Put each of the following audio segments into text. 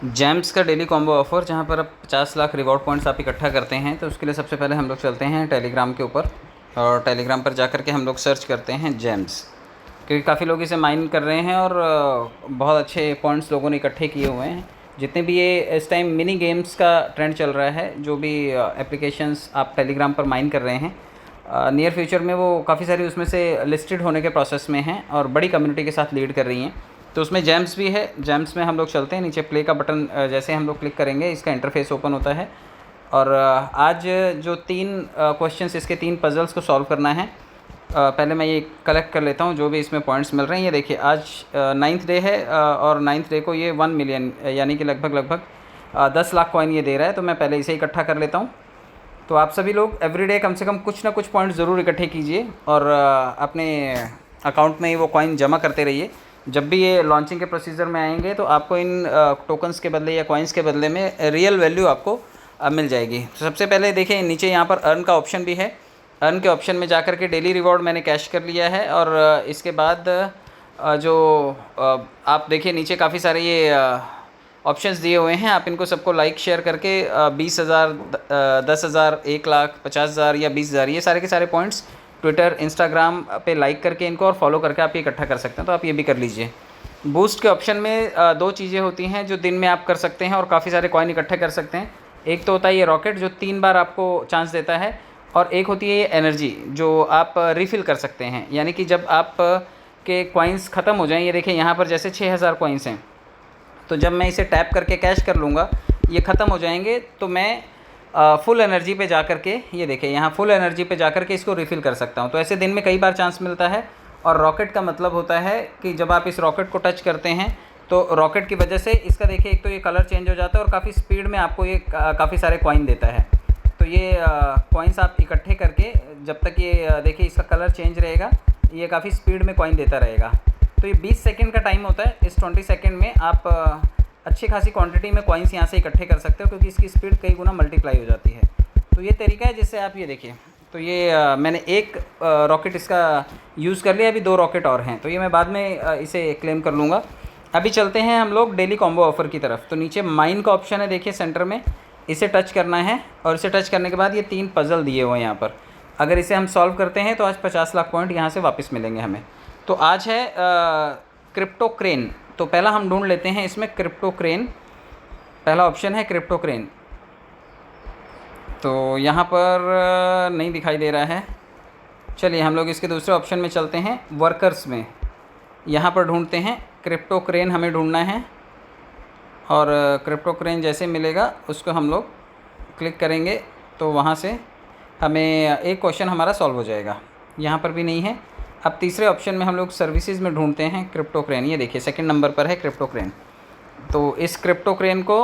James का daily combo offer जहाँ पर आप 50 लाख रिवॉर्ड पॉइंट्स आप इकट्ठा करते हैं। तो उसके लिए सबसे पहले हम लोग चलते हैं टेलीग्राम के ऊपर और टेलीग्राम पर जाकर के हम लोग सर्च करते हैं जेम्स, क्योंकि काफ़ी लोग इसे माइन कर रहे हैं और बहुत अच्छे पॉइंट्स लोगों ने इकट्ठे किए हुए हैं। जितने भी ये इस टाइम मिनी गेम्स का ट्रेंड चल रहा है, जो भी एप्लीकेशंस आप टेलीग्राम पर माइन कर रहे हैं, नियर फ्यूचर में वो काफ़ी सारी उसमें से लिस्टेड होने के प्रोसेस में हैं और बड़ी कम्युनिटी के साथ लीड कर रही हैं। तो उसमें जेम्स भी है। जेम्स में हम लोग चलते हैं, नीचे प्ले का बटन जैसे हम लोग क्लिक करेंगे इसका इंटरफेस ओपन होता है और आज जो 3 क्वेश्चंस, इसके 3 पज़ल्स को सॉल्व करना है। पहले मैं ये कलेक्ट कर लेता हूँ जो भी इसमें पॉइंट्स मिल रहे हैं। ये देखिए आज 9th डे है और 9th डे को ये 1 मिलियन यानी कि लगभग 10 लाख कॉइन ये दे रहा है। तो मैं पहले इसे इकट्ठा कर लेता हूँ। तो आप सभी लोग एवरीडे कम से कम कुछ ना कुछ पॉइंट्स ज़रूर इकट्ठे कीजिए और अपने अकाउंट में ही वो कॉइन जमा करते रहिए। जब भी ये लॉन्चिंग के प्रोसीजर में आएंगे तो आपको इन टोकन्स के बदले या कॉइन्स के बदले में रियल वैल्यू आपको मिल जाएगी। तो सबसे पहले देखिए नीचे यहाँ पर अर्न का ऑप्शन भी है। अर्न के ऑप्शन में जाकर के डेली रिवॉर्ड मैंने कैश कर लिया है और इसके बाद जो आप देखिए नीचे काफ़ी सारे ये ऑप्शंस दिए हुए हैं। आप इनको सबको लाइक शेयर करके 20,000, 10,000, 1 लाख, 50,000 या 20,000 ये सारे के सारे पॉइंट्स ट्विटर, इंस्टाग्राम पे लाइक करके इनको और फॉलो करके आप ये इकट्ठा कर सकते हैं। तो आप ये भी कर लीजिए। बूस्ट के ऑप्शन में 2 चीज़ें होती हैं जो दिन में आप कर सकते हैं और काफ़ी सारे कॉइन इकट्ठे कर सकते हैं। एक तो होता है ये रॉकेट जो 3 बार आपको चांस देता है और एक होती है ये एनर्जी जो आप रिफ़िल कर सकते हैं। यानी कि जब आप के कॉइन्स ख़त्म हो जाएँ, ये देखिए यहाँ पर जैसे 6,000 कॉइन्स हैं, तो जब मैं इसे टैप करके कैश कर लूँगा ये ख़त्म हो जाएंगे तो मैं फुल एनर्जी पे जा कर के, ये देखिए यहाँ फुल एनर्जी पे जा कर के इसको रिफ़िल कर सकता हूँ। तो ऐसे दिन में कई बार चांस मिलता है। और रॉकेट का मतलब होता है कि जब आप इस रॉकेट को टच करते हैं तो रॉकेट की वजह से इसका देखिए एक तो ये कलर चेंज हो जाता है और काफ़ी स्पीड में आपको ये काफ़ी सारे कॉइन देता है। तो ये कॉइन्स आप इकट्ठे करके जब तक ये देखिए इसका कलर चेंज रहेगा, ये काफ़ी स्पीड में कॉइन देता रहेगा। तो ये 20 सेकंड का टाइम होता है। इस 20 सेकंड में आप अच्छी खासी क्वांटिटी में कॉइन्स यहाँ से इकट्ठे कर सकते हो, क्योंकि इसकी स्पीड कई गुना मल्टीप्लाई हो जाती है। तो ये तरीका है जिससे आप ये देखिए, तो ये मैंने एक रॉकेट इसका यूज़ कर लिया, अभी 2 रॉकेट और हैं, तो ये मैं बाद में इसे क्लेम कर लूँगा। अभी चलते हैं हम लोग डेली कॉम्बो ऑफ़र की तरफ। तो नीचे माइन का ऑप्शन है, देखिए सेंटर में, इसे टच करना है और इसे टच करने के बाद ये 3 पज़ल दिए हुए हैं यहाँ पर। अगर इसे हम सॉल्व करते हैं तो आज 50 लाख पॉइंट यहाँ से वापस मिलेंगे हमें। तो आज है क्रिप्टो क्रेन। तो पहला हम ढूंढ लेते हैं इसमें क्रिप्टो क्रेन। पहला ऑप्शन है क्रिप्टो क्रेन, तो यहाँ पर नहीं दिखाई दे रहा है। चलिए हम लोग इसके दूसरे ऑप्शन में चलते हैं, वर्कर्स में। यहाँ पर ढूंढते हैं क्रिप्टो क्रेन, हमें ढूंढना है और क्रिप्टो क्रेन जैसे मिलेगा उसको हम लोग क्लिक करेंगे तो वहाँ से हमें एक क्वेश्चन हमारा सॉल्व हो जाएगा। यहाँ पर भी नहीं है। अब तीसरे ऑप्शन में हम लोग सर्विसेज में ढूंढते हैं क्रिप्टो क्रेन। ये देखिए सेकंड नंबर पर है क्रिप्टो क्रेन। तो इस क्रिप्टो क्रेन को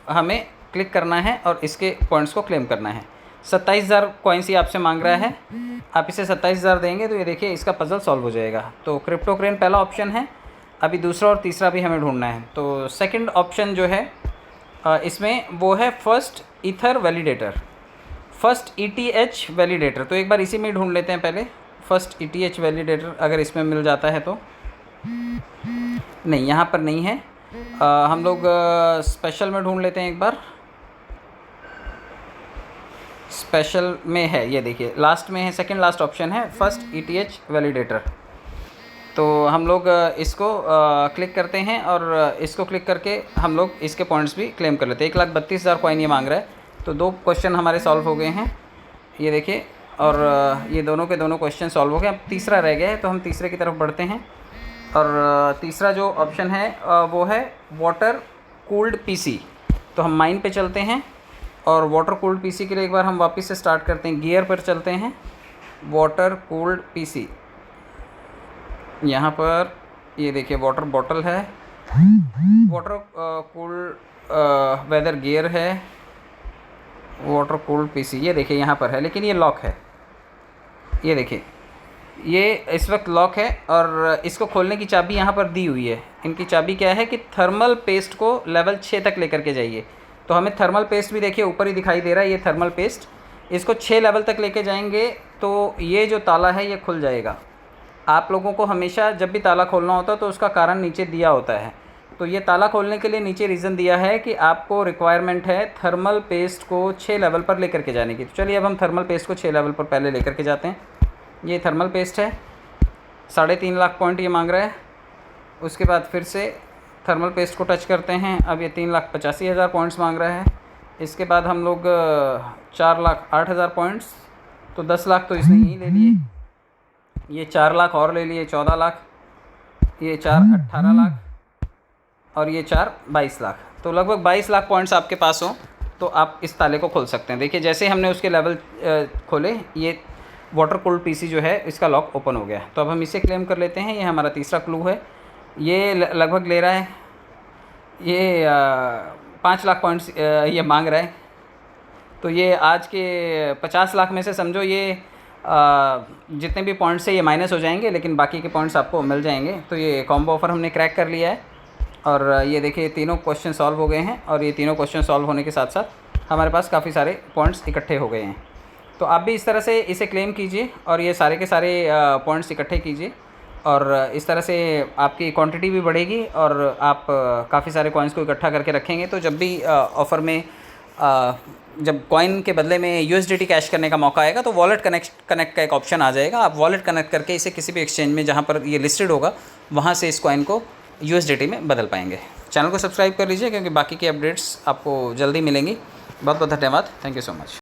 हमें क्लिक करना है और इसके पॉइंट्स को क्लेम करना है। 27,000 कॉइन्स ही आपसे मांग रहा है। आप इसे 27,000 देंगे तो ये देखिए इसका पज़ल सॉल्व हो जाएगा। तो क्रिप्टो क्रेन पहला ऑप्शन है। अभी दूसरा और तीसरा भी हमें ढूंढना है। तो सेकंड ऑप्शन जो है इसमें वो है first ether validator, first ETH validator. तो एक बार इसी में ढूंढ लेते हैं पहले, फर्स्ट ETH वैलिडेटर अगर इसमें मिल जाता है तो। नहीं, यहाँ पर नहीं है। हम लोग स्पेशल में ढूंढ लेते हैं एक बार। स्पेशल में है, ये देखिए लास्ट में है, सेकंड लास्ट ऑप्शन है फर्स्ट ETH वैलिडेटर। तो हम लोग इसको क्लिक करते हैं और इसको क्लिक करके हम लोग इसके पॉइंट्स भी क्लेम कर लेते हैं। 1,32,000 कॉइन ये मांग रहा है। तो 2 क्वेश्चन हमारे सॉल्व हो गए हैं, ये देखिए, और ये दोनों के दोनों क्वेश्चन सॉल्व हो गए। अब तीसरा रह गया है तो हम तीसरे की तरफ बढ़ते हैं। और तीसरा जो ऑप्शन है वो है वाटर कूल्ड PC। तो हम माइन पे चलते हैं और वाटर कूल्ड PC के लिए एक बार हम वापस से स्टार्ट करते हैं, गियर पर चलते हैं, वाटर कूल्ड PC। यहाँ पर ये देखिए वाटर बॉटल है, वाटर कूल्ड वेदर गियर है, वाटर कूल्ड PC, ये देखिए यहाँ पर है, लेकिन ये लॉक है। ये देखिए ये इस वक्त लॉक है और इसको खोलने की चाबी यहाँ पर दी हुई है। इनकी चाबी क्या है कि थर्मल पेस्ट को लेवल 6 तक लेकर के जाइए। तो हमें थर्मल पेस्ट भी देखिए ऊपर ही दिखाई दे रहा है, ये थर्मल पेस्ट। इसको 6 लेवल तक लेके जाएंगे तो ये जो ताला है ये खुल जाएगा। आप लोगों को हमेशा जब भी ताला खोलना होता है तो उसका कारण नीचे दिया होता है। तो ये ताला खोलने के लिए नीचे रीज़न दिया है कि आपको रिक्वायरमेंट है थर्मल पेस्ट को 6 लेवल पर लेकर के जाने की। तो चलिए अब हम थर्मल पेस्ट को 6 लेवल पर पहले लेकर के जाते हैं। ये थर्मल पेस्ट है, 3.5 लाख पॉइंट ये मांग रहा है। उसके बाद फिर से थर्मल पेस्ट को टच करते हैं, अब ये 3,85,000 पॉइंट्स मांग रहा है। इसके बाद हम लोग 4,08,000 पॉइंट्स, तो 10 लाख तो इसने यहीं ले लिए। ये 4 लाख और ले लिए, 14 लाख, ये 4 18 लाख और ये 4 22 लाख। तो लगभग 22 लाख पॉइंट्स आपके पास हों तो आप इस ताले को खोल सकते हैं। देखिए जैसे हमने उसके लेवल खोले, ये वाटर कूल्ड पीसी जो है इसका लॉक ओपन हो गया। तो अब हम इसे क्लेम कर लेते हैं। ये हमारा तीसरा क्लू है। ये लगभग ले रहा है, ये 5 लाख पॉइंट्स ये मांग रहा है। तो ये आज के 50 लाख में से समझो ये जितने भी पॉइंट्स है ये माइनस हो जाएंगे, लेकिन बाकी के पॉइंट्स आपको मिल जाएंगे। तो ये कॉम्बो ऑफ़र हमने क्रैक कर लिया है और ये देखिए तीनों क्वेश्चन सॉल्व हो गए हैं। और ये तीनों क्वेश्चन सॉल्व होने के साथ साथ हमारे पास काफ़ी सारे पॉइंट्स इकट्ठे हो गए हैं। तो आप भी इस तरह से इसे क्लेम कीजिए और ये सारे के सारे पॉइंट्स इकट्ठे कीजिए, और इस तरह से आपकी क्वांटिटी भी बढ़ेगी और आप काफ़ी सारे कॉइन्स को इकट्ठा करके रखेंगे। तो जब भी ऑफ़र में जब कॉइन के बदले में USDT कैश करने का मौका आएगा तो वॉलेट कनेक्ट का एक ऑप्शन आ जाएगा। आप वॉलेट कनेक्ट करके इसे किसी भी एक्सचेंज में जहाँ पर ये लिस्टेड होगा वहाँ से इस कॉइन को USDT में बदल पाएंगे। चैनल को सब्सक्राइब कर लीजिए क्योंकि बाकी की अपडेट्स आपको जल्दी मिलेंगी। बहुत बहुत धन्यवाद। Thank you so much.